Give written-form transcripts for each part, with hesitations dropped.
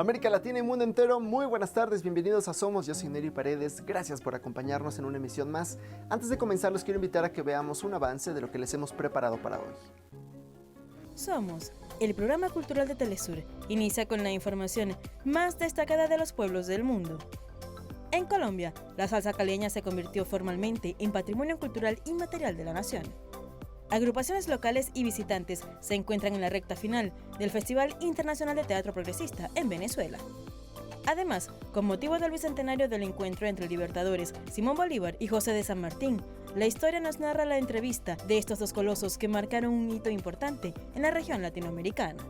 América Latina y mundo entero, muy buenas tardes, bienvenidos a Somos, yo soy Neri Paredes, gracias por acompañarnos en una emisión más. Antes de comenzar los quiero invitar a que veamos un avance de lo que les hemos preparado para hoy. Somos, el programa cultural de Telesur, inicia con la información más destacada de los pueblos del mundo. En Colombia, la salsa caleña se convirtió formalmente en patrimonio cultural inmaterial de la nación. Agrupaciones locales y visitantes se encuentran en la recta final del Festival Internacional de Teatro Progresista en Venezuela. Además, con motivo del bicentenario del encuentro entre libertadores Simón Bolívar y José de San Martín, la historia nos narra la entrevista de estos dos colosos que marcaron un hito importante en la región latinoamericana.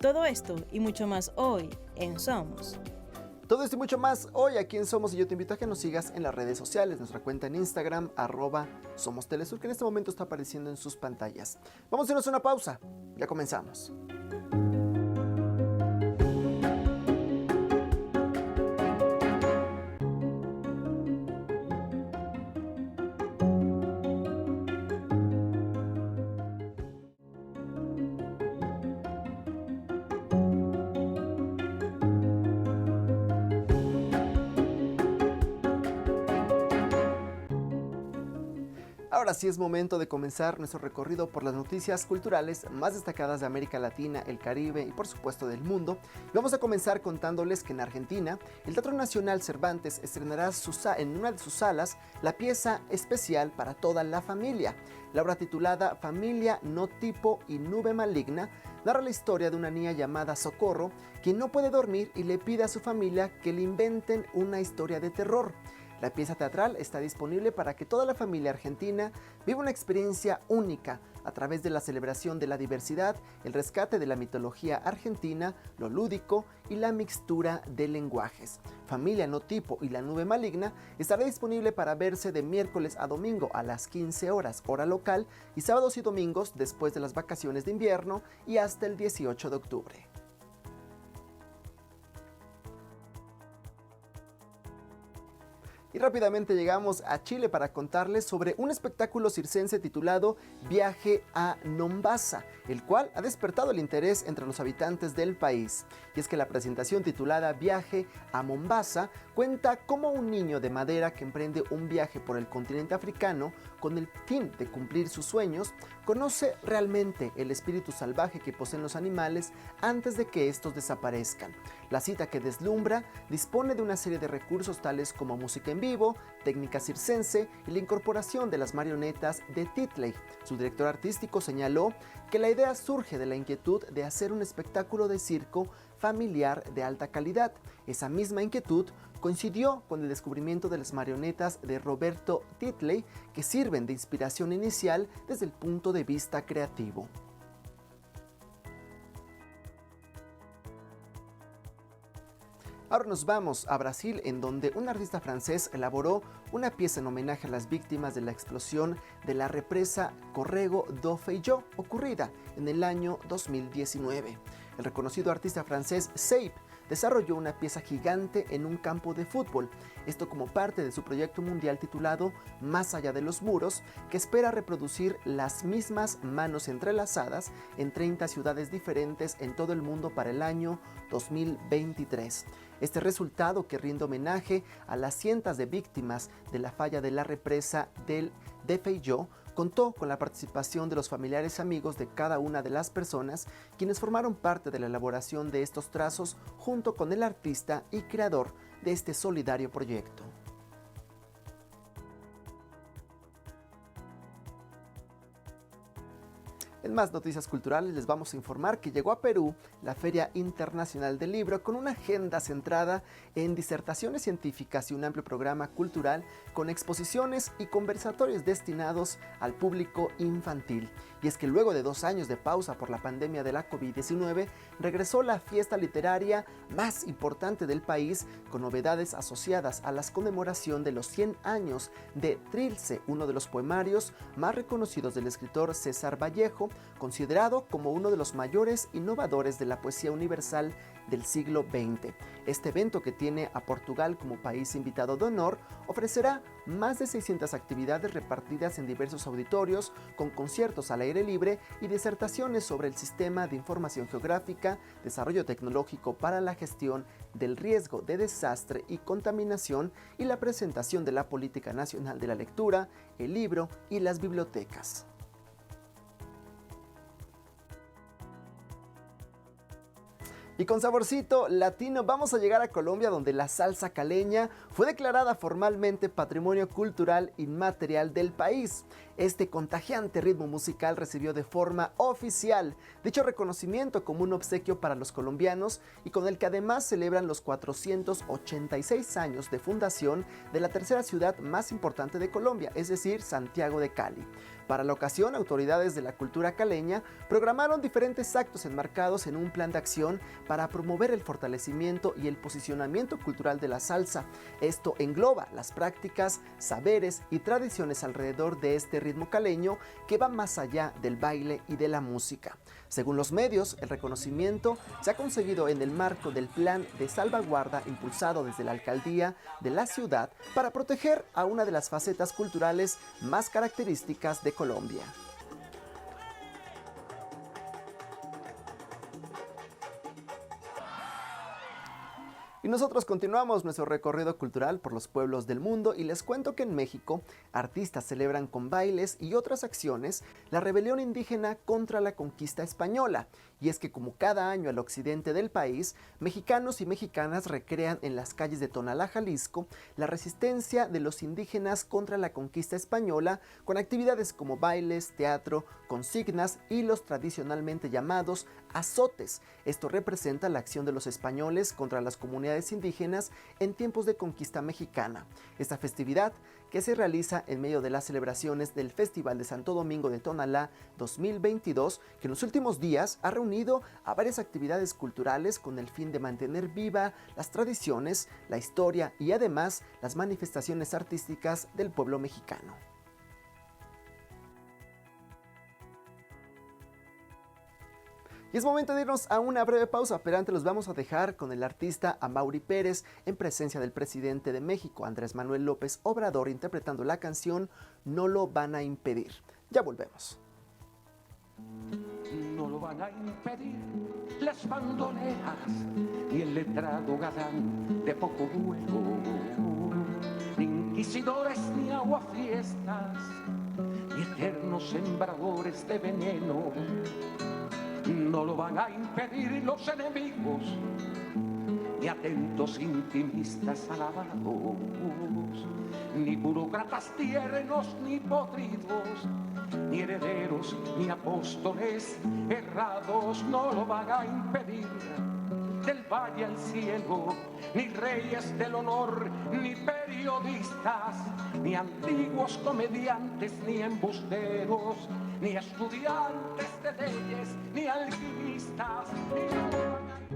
Todo esto y mucho más hoy en Somos. Todo esto y mucho más hoy aquí en Somos, y yo te invito a que nos sigas en las redes sociales, nuestra cuenta en Instagram, @SomosTelesur, que en este momento está apareciendo en sus pantallas. Vamos a irnos a una pausa, ya comenzamos. Ahora sí es momento de comenzar nuestro recorrido por las noticias culturales más destacadas de América Latina, el Caribe y por supuesto del mundo. Y vamos a comenzar contándoles que en Argentina, el Teatro Nacional Cervantes estrenará en una de sus salas la pieza especial para toda la familia. La obra titulada Familia, No Tipo y Nube Maligna narra la historia de una niña llamada Socorro, quien no puede dormir y le pide a su familia que le inventen una historia de terror. La pieza teatral está disponible para que toda la familia argentina viva una experiencia única a través de la celebración de la diversidad, el rescate de la mitología argentina, lo lúdico y la mixtura de lenguajes. Familia, No Tipo y La Nube Maligna estará disponible para verse de miércoles a domingo a las 15 horas, hora local, y sábados y domingos después de las vacaciones de invierno y hasta el 18 de octubre. Y rápidamente llegamos a Chile para contarles sobre un espectáculo circense titulado Viaje a Mombasa, el cual ha despertado el interés entre los habitantes del país. Y es que la presentación titulada Viaje a Mombasa cuenta cómo un niño de madera que emprende un viaje por el continente africano con el fin de cumplir sus sueños, conoce realmente el espíritu salvaje que poseen los animales antes de que estos desaparezcan. La cita que deslumbra dispone de una serie de recursos tales como música en vivo, técnica circense y la incorporación de las marionetas de Titley. Su director artístico señaló que la idea surge de la inquietud de hacer un espectáculo de circo familiar de alta calidad. Esa misma inquietud coincidió con el descubrimiento de las marionetas de Roberto Titley, que sirven de inspiración inicial desde el punto de vista creativo. Ahora nos vamos a Brasil, en donde un artista francés elaboró una pieza en homenaje a las víctimas de la explosión de la represa Corrego do Feijó, ocurrida en el año 2019. El reconocido artista francés Seip desarrolló una pieza gigante en un campo de fútbol, esto como parte de su proyecto mundial titulado Más allá de los muros, que espera reproducir las mismas manos entrelazadas en 30 ciudades diferentes en todo el mundo para el año 2023. Este resultado, que rinde homenaje a las cientos de víctimas de la falla de la represa de Feijó, contó con la participación de los familiares y amigos de cada una de las personas quienes formaron parte de la elaboración de estos trazos junto con el artista y creador de este solidario proyecto. En más noticias culturales les vamos a informar que llegó a Perú la Feria Internacional del Libro con una agenda centrada en disertaciones científicas y un amplio programa cultural con exposiciones y conversatorios destinados al público infantil. Y es que luego de 2 años de pausa por la pandemia de la COVID-19, regresó la fiesta literaria más importante del país con novedades asociadas a la conmemoración de los 100 años de Trilce, uno de los poemarios más reconocidos del escritor César Vallejo, considerado como uno de los mayores innovadores de la poesía universal del siglo XX. Este evento, que tiene a Portugal como país invitado de honor, ofrecerá más de 600 actividades repartidas en diversos auditorios, con conciertos al aire libre y disertaciones sobre el sistema de información geográfica, desarrollo tecnológico para la gestión del riesgo de desastre y contaminación, y la presentación de la Política Nacional de la Lectura, el libro y las bibliotecas. Y con saborcito latino vamos a llegar a Colombia, donde la salsa caleña fue declarada formalmente Patrimonio Cultural Inmaterial del país. Este contagiante ritmo musical recibió de forma oficial dicho reconocimiento como un obsequio para los colombianos, y con el que además celebran los 486 años de fundación de la tercera ciudad más importante de Colombia, es decir, Santiago de Cali. Para la ocasión, autoridades de la cultura caleña programaron diferentes actos enmarcados en un plan de acción para promover el fortalecimiento y el posicionamiento cultural de la salsa. Esto engloba las prácticas, saberes y tradiciones alrededor de este ritmo caleño, que va más allá del baile y de la música. Según los medios, el reconocimiento se ha conseguido en el marco del plan de salvaguarda impulsado desde la alcaldía de la ciudad para proteger a una de las facetas culturales más características de Colombia. Y nosotros continuamos nuestro recorrido cultural por los pueblos del mundo, y les cuento que en México artistas celebran con bailes y otras acciones la rebelión indígena contra la conquista española. Y es que, como cada año al occidente del país, mexicanos y mexicanas recrean en las calles de Tonalá, Jalisco, la resistencia de los indígenas contra la conquista española, con actividades como bailes, teatro, consignas y los tradicionalmente llamados azotes. Esto representa la acción de los españoles contra las comunidades indígenas en tiempos de conquista mexicana. Esta festividad, que se realiza en medio de las celebraciones del Festival de Santo Domingo de Tonalá 2022, que en los últimos días ha reunido a varias actividades culturales con el fin de mantener viva las tradiciones, la historia y además las manifestaciones artísticas del pueblo mexicano. Y es momento de irnos a una breve pausa, pero antes los vamos a dejar con el artista Amaury Pérez, en presencia del presidente de México, Andrés Manuel López Obrador, interpretando la canción No lo van a impedir. Ya volvemos. No lo van a impedir las bandoleras, ni el letrado galán de poco vuelo, ni inquisidores, ni aguafiestas, ni eternos sembradores de veneno. No lo van a impedir los enemigos, ni atentos intimistas alabados, ni burócratas tiernos ni podridos, ni herederos ni apóstoles errados. No lo van a impedir del valle al cielo, ni reyes del honor, ni periodistas, ni antiguos comediantes, ni embusteros, ni estudiantes de leyes, ni alquimistas, ni...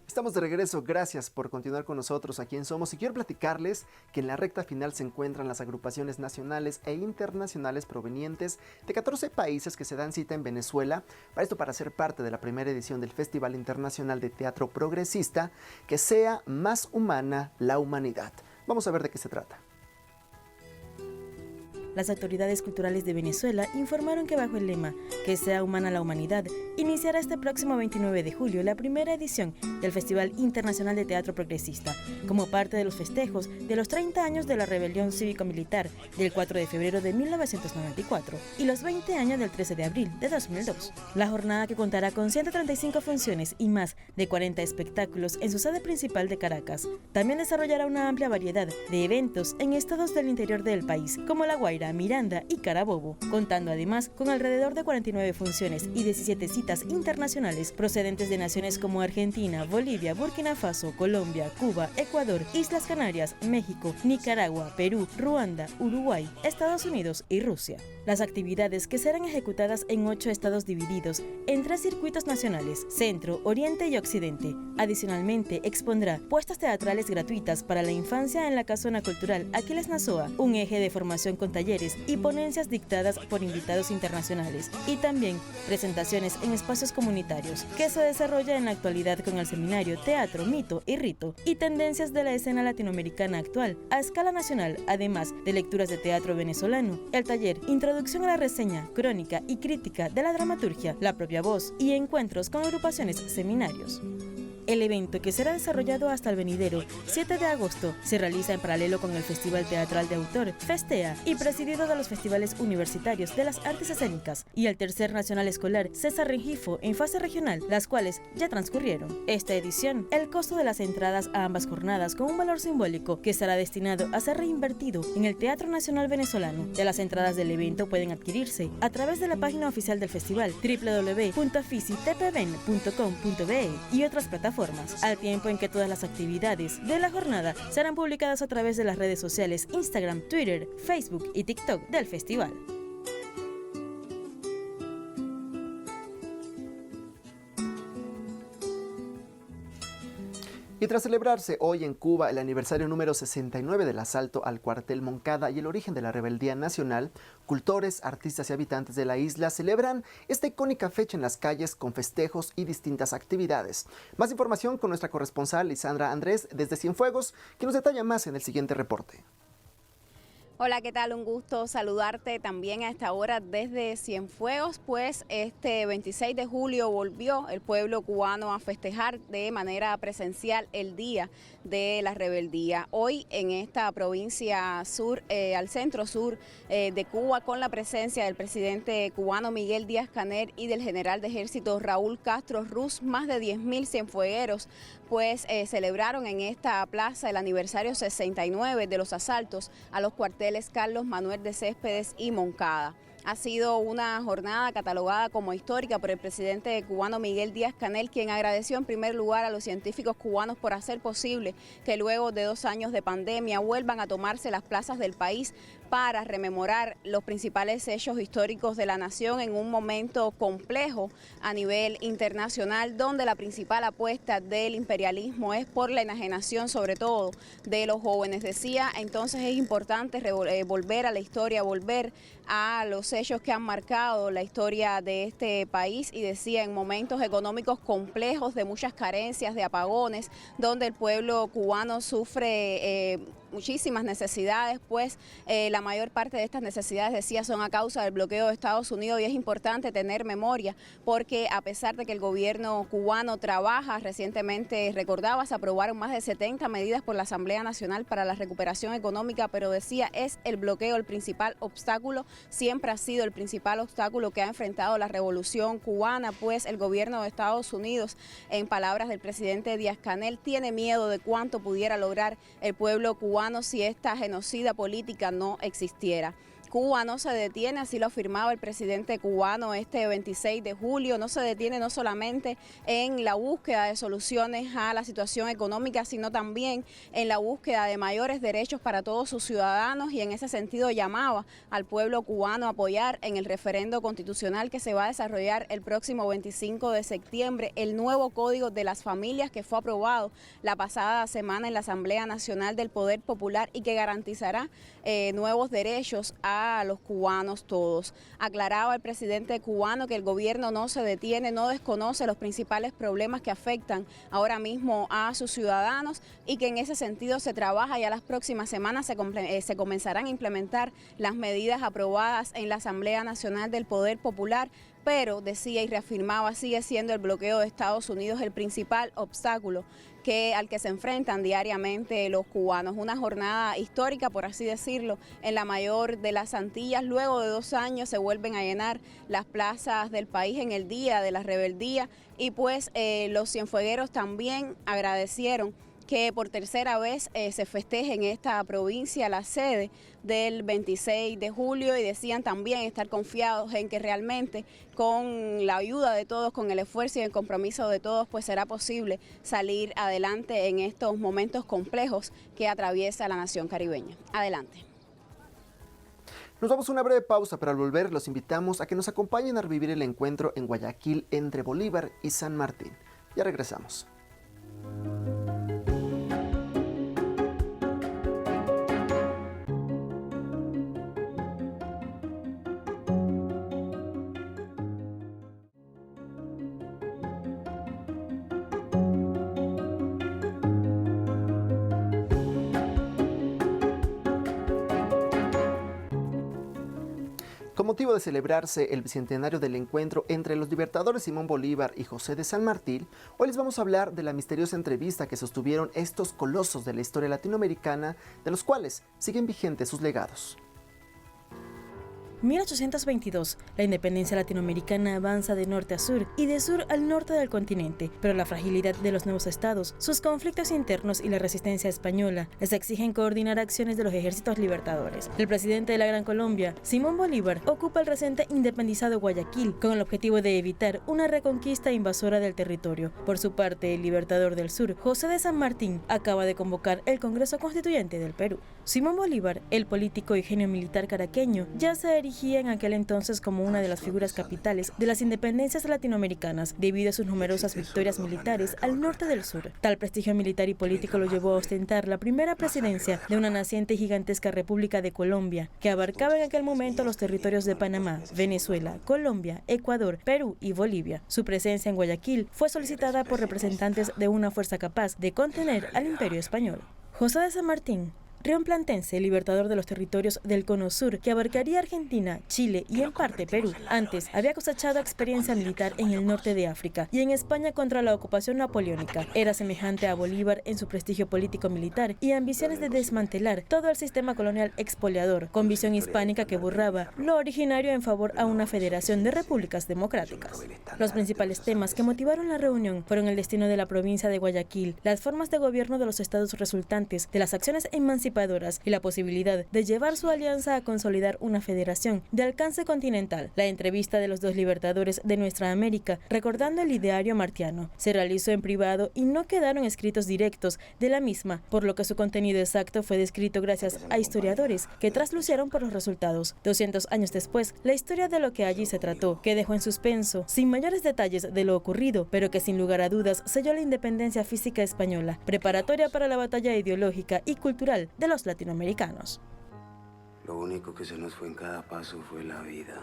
Estamos de regreso, gracias por continuar con nosotros aquí en Somos, y quiero platicarles que en la recta final se encuentran las agrupaciones nacionales e internacionales provenientes de 14 países que se dan cita en Venezuela, para ser parte de la primera edición del Festival Internacional de Teatro Progresista, Que sea más humana la humanidad. Vamos a ver de qué se trata. Las autoridades culturales de Venezuela informaron que bajo el lema Que sea humana la humanidad, iniciará este próximo 29 de julio la primera edición del Festival Internacional de Teatro Progresista, como parte de los festejos de los 30 años de la rebelión cívico-militar del 4 de febrero de 1994 y los 20 años del 13 de abril de 2002. La jornada, que contará con 135 funciones y más de 40 espectáculos en su sede principal de Caracas, también desarrollará una amplia variedad de eventos en estados del interior del país, como La Guaira, Cabrera, Miranda y Carabobo, contando además con alrededor de 49 funciones y 17 citas internacionales procedentes de naciones como Argentina, Bolivia, Burkina Faso, Colombia, Cuba, Ecuador, Islas Canarias, México, Nicaragua, Perú, Ruanda, Uruguay, Estados Unidos y Rusia. Las actividades que serán ejecutadas en 8 estados divididos en 3 circuitos nacionales, Centro, Oriente y Occidente. Adicionalmente, expondrá puestas teatrales gratuitas para la infancia en la Casona Cultural Aquiles Nazoa, un eje de formación con talleres y ponencias dictadas por invitados internacionales, y también presentaciones en espacios comunitarios, que se desarrolla en la actualidad con el seminario Teatro, Mito y Rito y tendencias de la escena latinoamericana actual a escala nacional, además de lecturas de teatro venezolano, el taller Introducción a la reseña, crónica y crítica de la dramaturgia, la propia voz y encuentros con agrupaciones seminarios. El evento, que será desarrollado hasta el venidero 7 de agosto, se realiza en paralelo con el Festival Teatral de Autor, Festea, y presidido de los Festivales Universitarios de las Artes Escénicas y el Tercer Nacional Escolar César Rengifo en fase regional, las cuales ya transcurrieron. Esta edición, el costo de las entradas a ambas jornadas con un valor simbólico que estará destinado a ser reinvertido en el Teatro Nacional Venezolano. De las entradas del evento pueden adquirirse a través de la página oficial del festival www.fisitpven.com.be y otras plataformas, al tiempo en que todas las actividades de la jornada serán publicadas a través de las redes sociales Instagram, Twitter, Facebook y TikTok del festival. Y tras celebrarse hoy en Cuba el aniversario número 69 del asalto al cuartel Moncada y el origen de la rebeldía nacional, cultores, artistas y habitantes de la isla celebran esta icónica fecha en las calles con festejos y distintas actividades. Más información con nuestra corresponsal Lisandra Andrés desde Cienfuegos, que nos detalla más en el siguiente reporte. Hola, ¿qué tal? Un gusto saludarte también a esta hora desde Cienfuegos, pues este 26 de julio volvió el pueblo cubano a festejar de manera presencial el Día de la Rebeldía. Hoy en esta provincia sur, al centro sur de Cuba, con la presencia del presidente cubano Miguel Díaz-Canel y del general de ejército Raúl Castro Ruz, más de 10.000 cienfuegueros pues celebraron en esta plaza el aniversario 69 de los asaltos a los cuarteles Carlos Manuel de Céspedes y Moncada. Ha sido una jornada catalogada como histórica por el presidente cubano Miguel Díaz-Canel, quien agradeció en primer lugar a los científicos cubanos por hacer posible que luego de 2 años de pandemia vuelvan a tomarse las plazas del país para rememorar los principales hechos históricos de la nación en un momento complejo a nivel internacional, donde la principal apuesta del imperialismo es por la enajenación, sobre todo de los jóvenes. Decía, entonces es importante volver a la historia, volver a los hechos que han marcado la historia de este país, y decía, en momentos económicos complejos, de muchas carencias, de apagones, donde el pueblo cubano sufre muchísimas necesidades, pues la mayor parte de estas necesidades, decía, son a causa del bloqueo de Estados Unidos, y es importante tener memoria porque a pesar de que el gobierno cubano trabaja, recientemente recordaba, se aprobaron más de 70 medidas por la Asamblea Nacional para la recuperación económica, pero decía, es el bloqueo el principal obstáculo, siempre ha sido el principal obstáculo que ha enfrentado la revolución cubana, pues el gobierno de Estados Unidos, en palabras del presidente Díaz-Canel, tiene miedo de cuánto pudiera lograr el pueblo cubano si esta genocida política no existiera. Cuba no se detiene, así lo afirmaba el presidente cubano este 26 de julio, no se detiene no solamente en la búsqueda de soluciones a la situación económica, sino también en la búsqueda de mayores derechos para todos sus ciudadanos, y en ese sentido llamaba al pueblo cubano a apoyar en el referendo constitucional que se va a desarrollar el próximo 25 de septiembre el nuevo Código de las Familias que fue aprobado la pasada semana en la Asamblea Nacional del Poder Popular y que garantizará nuevos derechos a los cubanos todos. Aclaraba el presidente cubano que el gobierno no se detiene, no desconoce los principales problemas que afectan ahora mismo a sus ciudadanos, y que en ese sentido se trabaja. Ya las próximas semanas se comenzarán a implementar las medidas aprobadas en la Asamblea Nacional del Poder Popular, pero decía y reafirmaba, sigue siendo el bloqueo de Estados Unidos el principal obstáculo al que se enfrentan diariamente los cubanos. Una jornada histórica, por así decirlo, en la mayor de las Antillas. Luego de 2 años se vuelven a llenar las plazas del país en el Día de la Rebeldía, y pues los cienfuegueros también agradecieron que por tercera vez se festeje en esta provincia la sede del 26 de julio y decían también estar confiados en que realmente con la ayuda de todos, con el esfuerzo y el compromiso de todos, pues será posible salir adelante en estos momentos complejos que atraviesa la nación caribeña. Adelante. Nos damos una breve pausa, pero al volver los invitamos a que nos acompañen a revivir el encuentro en Guayaquil entre Bolívar y San Martín. Ya regresamos. Con motivo de celebrarse el bicentenario del encuentro entre los libertadores Simón Bolívar y José de San Martín, hoy les vamos a hablar de la misteriosa entrevista que sostuvieron estos colosos de la historia latinoamericana, de los cuales siguen vigentes sus legados. 1822. La independencia latinoamericana avanza de norte a sur y de sur al norte del continente, pero la fragilidad de los nuevos estados, sus conflictos internos y la resistencia española les exigen coordinar acciones de los ejércitos libertadores. El presidente de la Gran Colombia, Simón Bolívar, ocupa el reciente independizado Guayaquil con el objetivo de evitar una reconquista invasora del territorio. Por su parte, el libertador del sur, José de San Martín, acaba de convocar el Congreso Constituyente del Perú. Simón Bolívar, el político y genio militar caraqueño, ya se erigía en aquel entonces como una de las figuras capitales de las independencias latinoamericanas debido a sus numerosas victorias militares al norte del sur. Tal prestigio militar y político lo llevó a ostentar la primera presidencia de una naciente y gigantesca República de Colombia, que abarcaba en aquel momento los territorios de Panamá, Venezuela, Colombia, Ecuador, Perú y Bolivia. Su presencia en Guayaquil fue solicitada por representantes de una fuerza capaz de contener al Imperio Español. José de San Martín, rionplantense, libertador de los territorios del Cono Sur, que abarcaría Argentina, Chile y en parte Perú. Antes había cosechado experiencia militar en el norte de África y en España contra la ocupación napoleónica. Era semejante a Bolívar en su prestigio político-militar y ambiciones de desmantelar todo el sistema colonial expoliador, con visión hispánica que borraba lo originario en favor a una federación de repúblicas democráticas. Los principales temas que motivaron la reunión fueron el destino de la provincia de Guayaquil, las formas de gobierno de los estados resultantes de las acciones emancipadoras y la posibilidad de llevar su alianza a consolidar una federación de alcance continental. La entrevista de los dos libertadores de nuestra América, recordando el ideario martiano, se realizó en privado y no quedaron escritos directos de la misma, por lo que su contenido exacto fue descrito gracias a historiadores que traslucieron por los resultados. 200 años después, la historia de lo que allí se trató, que dejó en suspenso, sin mayores detalles de lo ocurrido, pero que sin lugar a dudas selló la independencia física española, preparatoria para la batalla ideológica y cultural de los latinoamericanos. Lo único que se nos fue en cada paso fue la vida.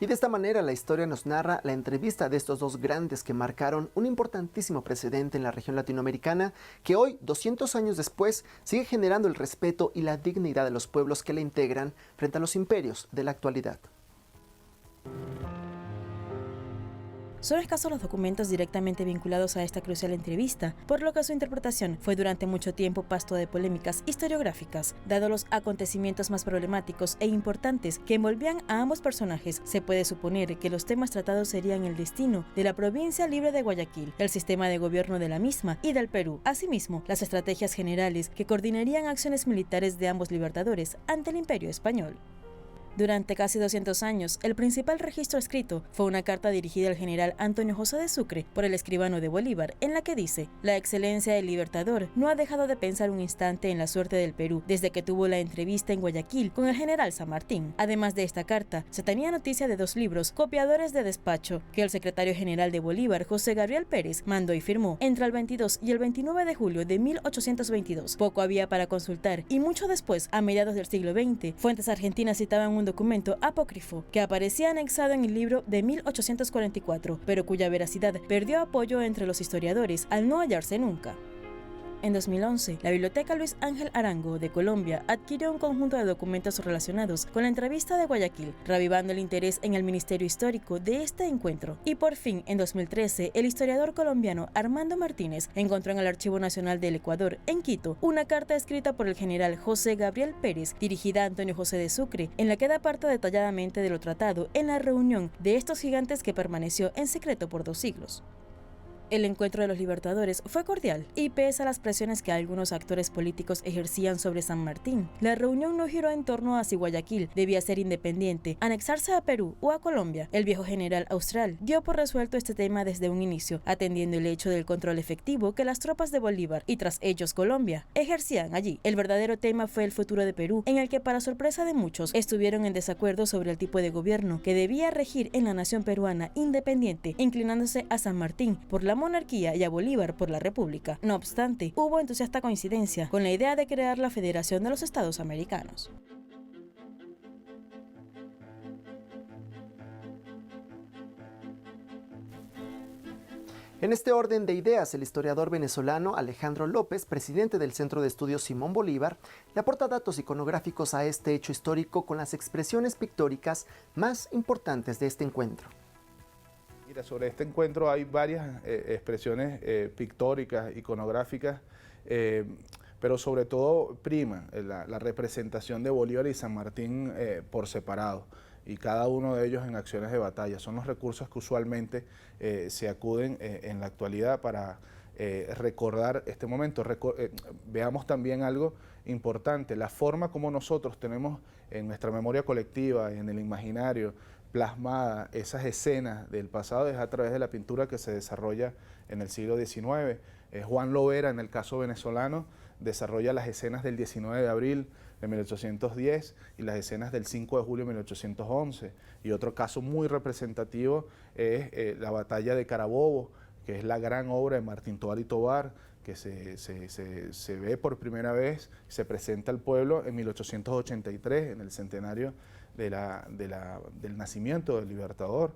Y de esta manera la historia nos narra la entrevista de estos dos grandes que marcaron un importantísimo precedente en la región latinoamericana que hoy, 200 años después, sigue generando el respeto y la dignidad de los pueblos que la integran frente a los imperios de la actualidad. Son escasos los documentos directamente vinculados a esta crucial entrevista, por lo que su interpretación fue durante mucho tiempo pasto de polémicas historiográficas. Dado los acontecimientos más problemáticos e importantes que envolvían a ambos personajes, se puede suponer que los temas tratados serían el destino de la provincia libre de Guayaquil, el sistema de gobierno de la misma y del Perú. Asimismo, las estrategias generales que coordinarían acciones militares de ambos libertadores ante el Imperio Español. Durante casi 200 años, el principal registro escrito fue una carta dirigida al general Antonio José de Sucre por el escribano de Bolívar, en la que dice: la excelencia del libertador no ha dejado de pensar un instante en la suerte del Perú desde que tuvo la entrevista en Guayaquil con el general San Martín. Además de esta carta, se tenía noticia de dos libros, copiadores de despacho, que el secretario general de Bolívar, José Gabriel Pérez, mandó y firmó entre el 22 y el 29 de julio de 1822. Poco había para consultar, y mucho después, a mediados del siglo XX, fuentes argentinas citaban un documento apócrifo que aparecía anexado en el libro de 1844, pero cuya veracidad perdió apoyo entre los historiadores al no hallarse nunca. En 2011, la Biblioteca Luis Ángel Arango de Colombia adquirió un conjunto de documentos relacionados con la entrevista de Guayaquil, revivando el interés en el Ministerio Histórico de este encuentro. Y por fin, en 2013, el historiador colombiano Armando Martínez encontró en el Archivo Nacional del Ecuador, en Quito, una carta escrita por el general José Gabriel Pérez, dirigida a Antonio José de Sucre, en la que da parte detalladamente de lo tratado en la reunión de estos gigantes que permaneció en secreto por 2 siglos. El encuentro de los libertadores fue cordial y pese a las presiones que algunos actores políticos ejercían sobre San Martín, la reunión no giró en torno a si Guayaquil debía ser independiente, anexarse a Perú o a Colombia. El viejo general austral dio por resuelto este tema desde un inicio, atendiendo el hecho del control efectivo que las tropas de Bolívar y tras ellos Colombia ejercían allí. El verdadero tema fue el futuro de Perú, en el que para sorpresa de muchos estuvieron en desacuerdo sobre el tipo de gobierno que debía regir en la nación peruana independiente, inclinándose a San Martín por la monarquía y a Bolívar por la república. No obstante, hubo entusiasta coincidencia con la idea de crear la Federación de los Estados Americanos. En este orden de ideas, el historiador venezolano Alejandro López, presidente del Centro de Estudios Simón Bolívar, le aporta datos iconográficos a este hecho histórico con las expresiones pictóricas más importantes de este encuentro. Mira, sobre este encuentro hay varias expresiones pictóricas, iconográficas, pero sobre todo prima la representación de Bolívar y San Martín por separado, y cada uno de ellos en acciones de batalla. Son los recursos que usualmente se acuden en la actualidad para recordar este momento. Veamos también algo importante, la forma como nosotros tenemos en nuestra memoria colectiva, en el imaginario, plasmada esas escenas del pasado es a través de la pintura que se desarrolla en el siglo XIX. Juan Lovera, en el caso venezolano, desarrolla las escenas del 19 de abril de 1810 y las escenas del 5 de julio de 1811. Y otro caso muy representativo es la batalla de Carabobo, que es la gran obra de Martín Tovar y Tovar, que se ve por primera vez, se presenta al pueblo en 1883, en el centenario del nacimiento del Libertador.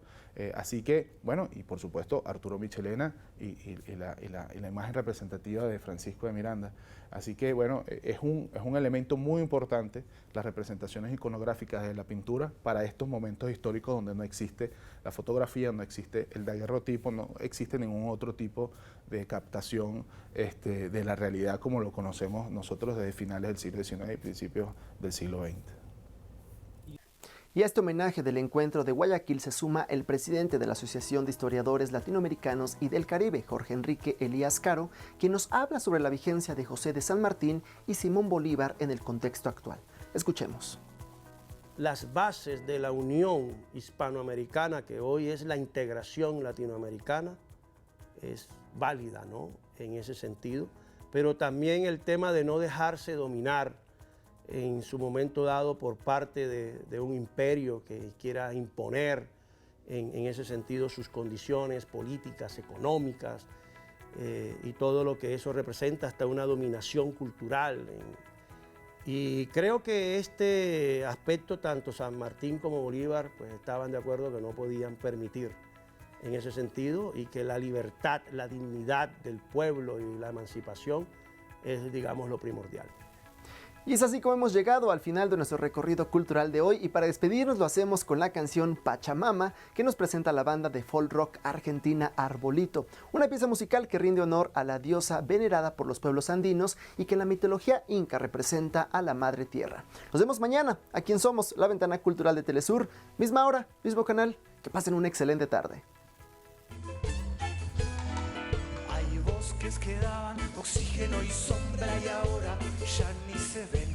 Así que, bueno, y por supuesto Arturo Michelena y la imagen representativa de Francisco de Miranda. Así que, bueno, es un elemento muy importante las representaciones iconográficas de la pintura para estos momentos históricos donde no existe la fotografía, no existe el daguerrotipo, no existe ningún otro tipo de captación de la realidad como lo conocemos nosotros desde finales del siglo XIX y principios del siglo XX. Y a este homenaje del encuentro de Guayaquil se suma el presidente de la Asociación de Historiadores Latinoamericanos y del Caribe, Jorge Enrique Elías Caro, quien nos habla sobre la vigencia de José de San Martín y Simón Bolívar en el contexto actual. Escuchemos. Las bases de la unión hispanoamericana, que hoy es la integración latinoamericana, es válida, ¿no?, en ese sentido, pero también el tema de no dejarse dominar en su momento dado por parte de un imperio que quiera imponer en ese sentido sus condiciones políticas, económicas y todo lo que eso representa, hasta una dominación cultural. Y creo que este aspecto, tanto San Martín como Bolívar, pues estaban de acuerdo que no podían permitir en ese sentido, y que la libertad, la dignidad del pueblo y la emancipación es, digamos, lo primordial. Y es así como hemos llegado al final de nuestro recorrido cultural de hoy, y para despedirnos lo hacemos con la canción Pachamama, que nos presenta la banda de folk rock argentina Arbolito, una pieza musical que rinde honor a la diosa venerada por los pueblos andinos y que en la mitología inca representa a la madre tierra. Nos vemos mañana, aquí en Somos, la ventana cultural de Telesur, misma hora, mismo canal. Que pasen una excelente tarde. Hay bosques que daban oxígeno y sombra y ahora ya ni se ven.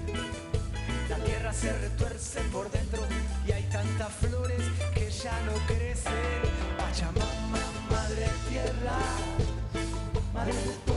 La tierra se retuerce por dentro y hay tantas flores que ya no crecen. Pachamama, madre tierra, madre de todo.